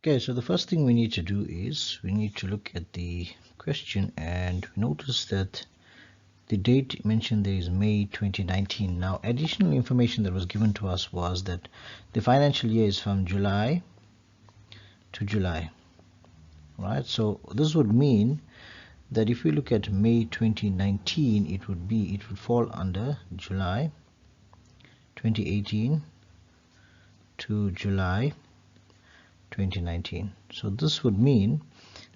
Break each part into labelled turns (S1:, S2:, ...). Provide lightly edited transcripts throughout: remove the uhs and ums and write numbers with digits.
S1: Okay, so the first thing we need to do is we need to look at the question, and notice that the date mentioned there is May 2019. Now, additional information that was given to us was that the financial year is from July to July, right? So this would mean that if we look at May 2019, it would fall under July 2018 to July 2019. So this would mean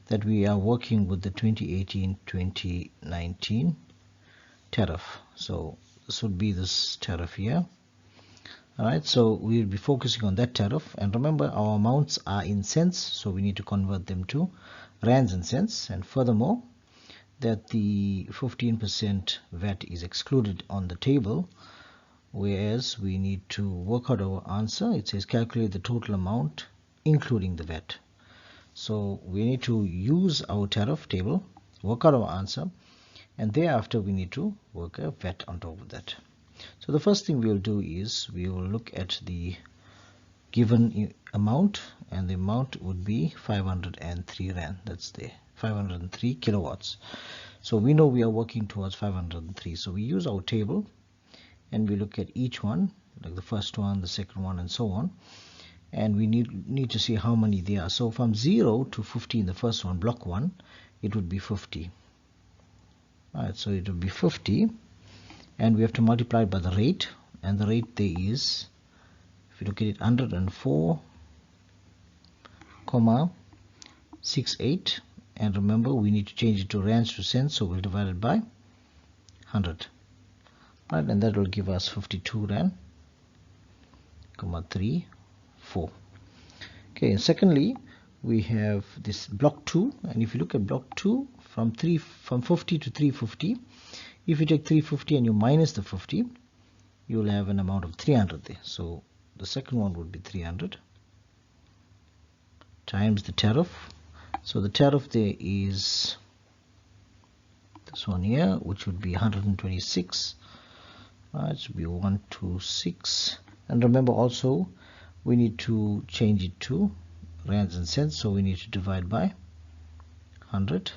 S1: that we are working with the 2018-2019 tariff. So this would be this tariff here. Alright, so we'll be focusing on that tariff, and remember our amounts are in cents, so we need to convert them to rands and cents. And furthermore, that the 15% VAT is excluded on the table, whereas we need to work out our answer. It says calculate the total amount including the VAT. So we need to use our tariff table, work out our answer, and thereafter we need to work a VAT on top of that. So the first thing we'll do is we will look at the given amount, and the amount would be 503 Rand. That's the 503 kilowatts. So we know we are working towards 503. So we use our table and we look at each one, like the first one, the second one, and so on. And we need to see how many there are. So from 0 to 50 in the first one, block 1, it would be 50. Alright, so it would be 50, and we have to multiply it by the rate, and the rate there is, if you look at it, 104,68, and remember we need to change it to rands to cents, so we'll divide it by 100. Right, and that will give us 52 Rand, 34. Okay, and secondly, we have this block 2, and if you look at block 2, from 50 to 350, if you take 350 and you minus the 50, you will have an amount of 300 there. So the second one would be 300 times the tariff. So the tariff there is this one here, which would be 126. It should be 126. And remember also, we need to change it to rands and cents, so we need to divide by 100,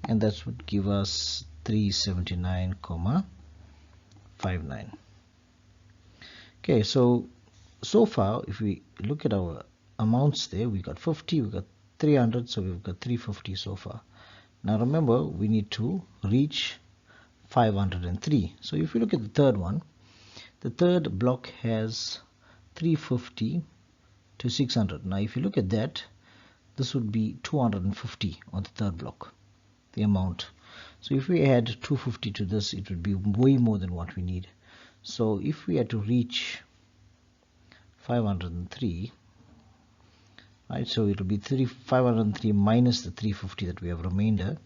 S1: and that would give us 379,59. Okay, so far if we look at our amounts there, we got 50, we got 300, so we've got 350 so far. Now remember, we need to reach 503. So if you look at the third one, the third block has 350 to 600. Now if you look at that, this would be 250 on the third block, the amount. So if we add 250 to this, it would be way more than what we need. So if we had to reach 503, right, so it will be 503 minus the 350 that we have remainder,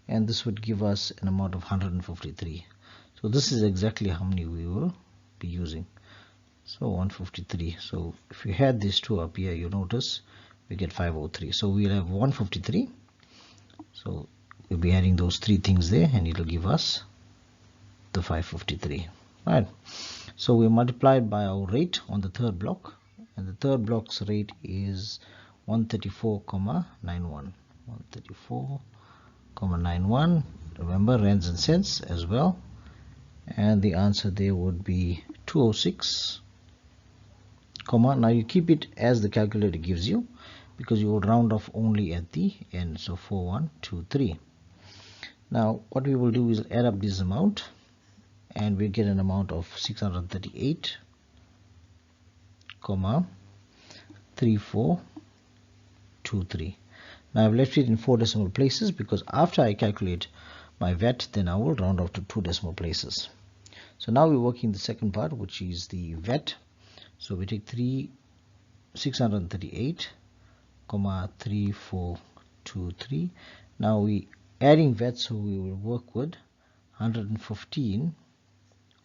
S1: and this would give us an amount of 153. So this is exactly how many we will be using. So 153. So if you had these two up here, you notice we get 503. So we'll have 153. So we'll be adding those three things there, and it will give us the 553. Right. So we multiplied by our rate on the third block, and the third block's rate is 134,91. 134,91. Remember rands and cents as well, and the answer there would be 206. Now you keep it as the calculator gives you, because you will round off only at the end. So 4123. Now what we will do is add up this amount, and we get an amount of 638,3423. Now I've left it in 4 decimal places, because after I calculate my VAT, then I will round off to 2 decimal places. So now we're working the second part, which is the VAT. So we take 638,3423. Now we adding VAT, so we will work with 115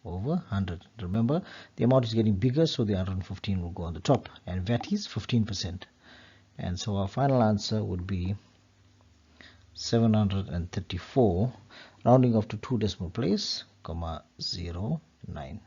S1: over 100. Remember, the amount is getting bigger, so the 115 will go on the top, and VAT is 15%. And so our final answer would be 734, rounding off to 2 decimal place, 0.9.